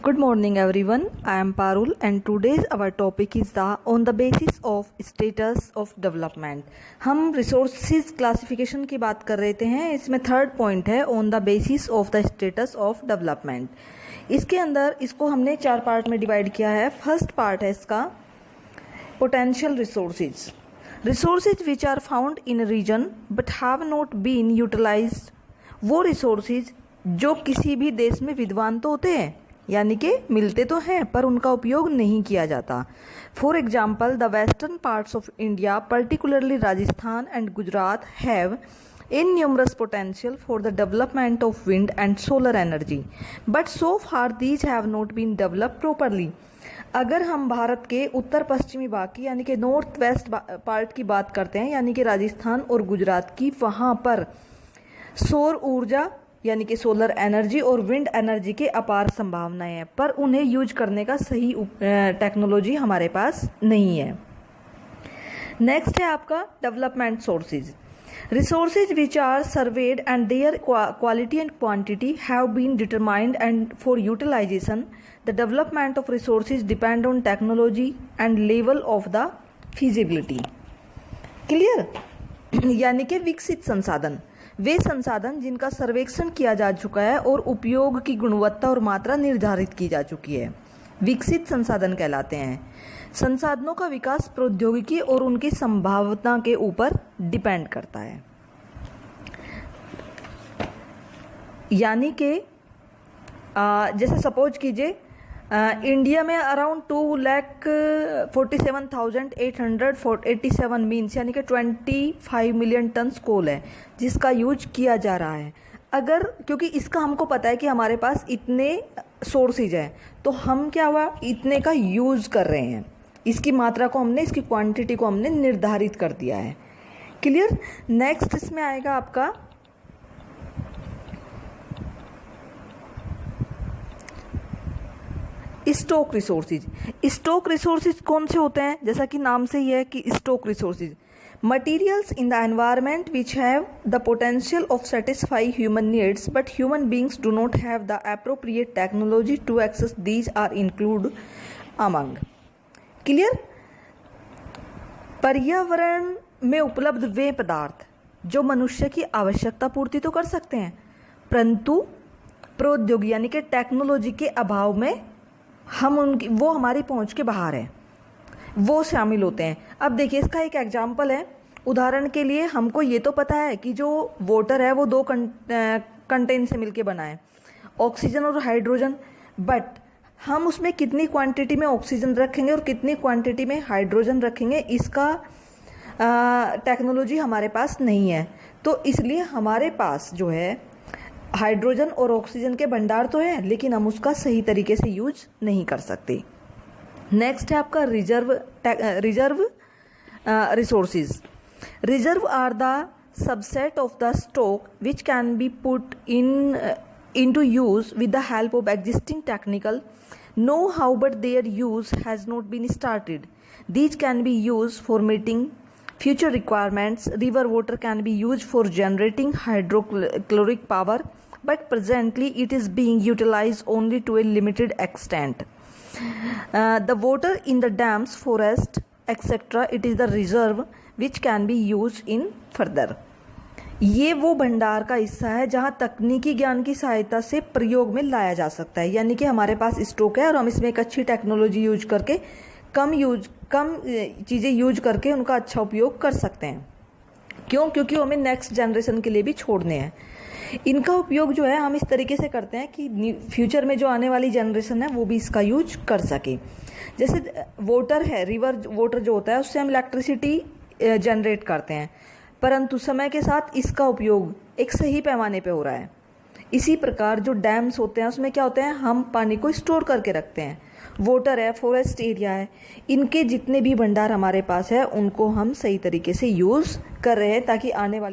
Good morning everyone. I am Parul and today's our topic is the on the basis of status of development. हम resources classification की बात कर रहे हैं. इसमें थर्ड पॉइंट है on the basis of the status of development. इसके अंदर इसको हमने चार पार्ट में डिवाइड किया है. फर्स्ट पार्ट है इसका potential resources. Resources which are found in a region but have not been utilized. वो resources जो किसी भी देश में विद्वान तो होते हैं, यानी कि मिलते तो हैं पर उनका उपयोग नहीं किया जाता. For example the western parts of India particularly Rajasthan and Gujarat have innumerous potential for the development of wind and solar energy but so far these have not been developed properly. अगर हम भारत के उत्तर पश्चिमी भाग की यानी कि नॉर्थ वेस्ट पार्ट की बात करते हैं, यानी कि राजस्थान और गुजरात की, वहाँ पर सौर ऊर्जा यानी कि सोलर एनर्जी और विंड एनर्जी के अपार संभावनाएं हैं, पर उन्हें यूज करने का सही टेक्नोलॉजी हमारे पास नहीं है. नेक्स्ट है आपका development sources. Resources which are surveyed and their quality and quantity have been determined and for utilization the development of resources depend on technology and level of the feasibility. Clear? यानी कि विकसित संसाधन वे संसाधन जिनका सर्वेक्षण किया जा चुका है और उपयोग की गुणवत्ता और मात्रा निर्धारित की जा चुकी है, विकसित संसाधन कहलाते हैं. संसाधनों का विकास प्रौद्योगिकी और उनकी संभावना के ऊपर डिपेंड करता है. यानी कि जैसे सपोज कीजिए इंडिया में अराउंड 2,47,887 मीन्स यानी कि 25 मिलियन टन कोल है जिसका यूज किया जा रहा है. अगर क्योंकि इसका हमको पता है कि हमारे पास इतने सोर्सेज हैं, तो हम क्या हुआ इतने का यूज कर रहे हैं, इसकी मात्रा को हमने, इसकी क्वांटिटी को हमने निर्धारित कर दिया है. क्लियर? नेक्स्ट इसमें आएगा आपका स्टॉक रिसोर्सेज. स्टॉक रिसोर्सेज कौन से होते हैं? जैसा कि नाम से ही है कि stock resources materials in the environment which have the potential of satisfy human needs but human beings do not have the appropriate technology to access these are include among. Clear? पर्यावरण में उपलब्ध वे पदार्थ जो मनुष्य की आवश्यकता पूर्ति तो कर सकते हैं, परंतु प्रौद्योगिकी यानी कि टेक्नोलॉजी के अभाव में हम उनकी वो हमारी पहुंच के बाहर है, वो शामिल होते हैं. अब देखिए इसका एक एग्जाम्पल है. उदाहरण के लिए हमको ये तो पता है कि जो वाटर है वो दो कंटेन से मिलके बना है, ऑक्सीजन और हाइड्रोजन, बट हम उसमें कितनी क्वांटिटी में ऑक्सीजन रखेंगे और कितनी क्वांटिटी में हाइड्रोजन रखेंगे, इसका टेक्नोलॉजी हमारे पास नहीं है. तो इसलिए हमारे पास जो है हाइड्रोजन और ऑक्सीजन के भंडार तो है, लेकिन हम उसका सही तरीके से यूज नहीं कर सकते. नेक्स्ट है आपका reserve resources. Reserve are the subset of the stock which can be put into use with the help of existing technical know-how, but their use has not been started. These can be used for meeting future requirements. River water can be used for generating hydrochloric power, but presently it is being utilized only to a limited extent. The water in the dams, forest, etc., it is the reserve which can be used in further. ये वो भंडार का हिस्सा है जहाँ तकनीकी ज्ञान की सहायता से प्रयोग में लाया जा सकता है. यानी कि हमारे पास स्टॉक है और हम इसमें एक अच्छी टेक्नोलॉजी यूज करके कम चीज़ें यूज करके उनका अच्छा उपयोग कर सकते हैं. क्यों? क्योंकि हमें नेक्स्ट जनरेशन के लिए भी छोड़ने हैं. इनका उपयोग जो है हम इस तरीके से करते हैं कि फ्यूचर में जो आने वाली जनरेशन है वो भी इसका यूज कर सके. जैसे वाटर है, रिवर वाटर जो होता है उससे हम इलेक्ट्रिसिटी जनरेट करते हैं, परंतु समय के साथ इसका उपयोग एक सही पैमाने पे हो रहा है. इसी प्रकार जो डैम्स होते हैं उसमें क्या होते हैं, हम पानी को स्टोर करके रखते हैं. वाटर है, फॉरेस्ट एरिया है, इनके जितने भी भंडार हमारे पास है उनको हम सही तरीके से यूज़ कर रहे हैं ताकि आने वाली